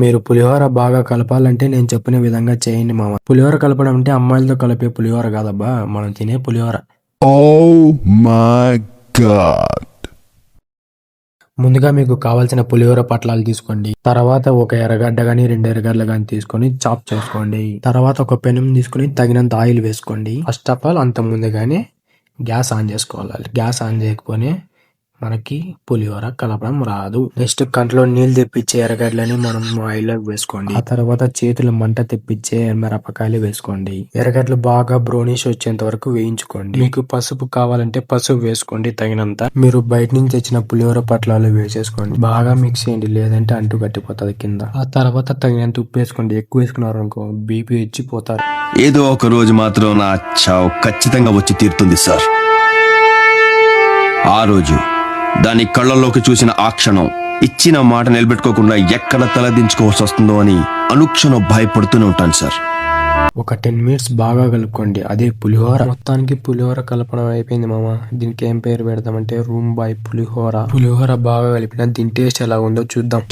మీరు పులిహోర బాగా కలపాలంటే నేను చెప్పిన విధంగా చేయండి మామ. పులిహోర కలపడం అంటే అమ్మాయిలతో కలిపే పులిహోర కాదబ్బా, మనం తినే పులిహోర. Oh my god. ముందుగా మీకు కావాల్సిన పులిహోర పట్లాలు తీసుకోండి. తర్వాత ఒక ఎర్రగడ్డ గాని 2 ఎర్రగడ్డలు గాని తీసుకొని చాప్ చేసుకోండి. తర్వాత ఒక పెనం తీసుకొని తగినంత ఆయిల్ వేసుకోండి. ఫస్ట్ ఆఫ్ ఆల్ అంత ముందుగానే గ్యాస్ ఆన్ చేసుకోవాలి. గ్యాస్ ఆన్ చేయకపోతే మనకి పులిహోర కలపడం రాదు. నెక్స్ట్ కంట్లో నీళ్లు తెప్పించే ఎర్రగడ్డలని మనం ఆయిల్లోకి వేసుకోండి. ఆ తర్వాత చేతులు మంట తెప్పించే మిరపకాయలు వేసుకోండి. ఎర్రగడ్డలు బాగా బ్రౌనిష్ వచ్చేంత వరకు వేయించుకోండి. మీకు పసుపు కావాలంటే పసుపు వేసుకోండి తగినంత. మీరు బయట నుంచి తెచ్చిన పులిహోర పట్లాలు వేసేసుకోండి. బాగా మిక్స్ చేయండి, లేదంటే అంటు కట్టిపోతుంది కింద. ఆ తర్వాత తగినంత ఉప్పు వేసుకోండి. ఎక్కువ వేసుకున్నారు అనుకో బీపీ ఇచ్చిపోతారు. ఏదో ఒక రోజు మాత్రం నా చావు ఖచ్చితంగా వచ్చి తీరుతుంది సార్. ఆ రోజు దాని కళ్ళల్లోకి చూసిన ఆ క్షణం ఇచ్చిన మాట నిలబెట్టుకోకుండా ఎక్కడ తలదించుకోవాల్సి వస్తుందో అని అనుక్షణం భయపడుతూనే ఉంటాను సార్. ఒక 10 మినిట్స్ బాగా కలుపుకోండి. అదే పులిహోర. మొత్తానికి పులిహోర కలపడం అయిపోయింది మామ. దీనికి ఏం పేరు పెడదామంటే రూమ్ బాయ్ పులిహోర. పులిహోర బాగా కలిపిన దీని టేస్ట్ ఎలా ఉందో చూద్దాం.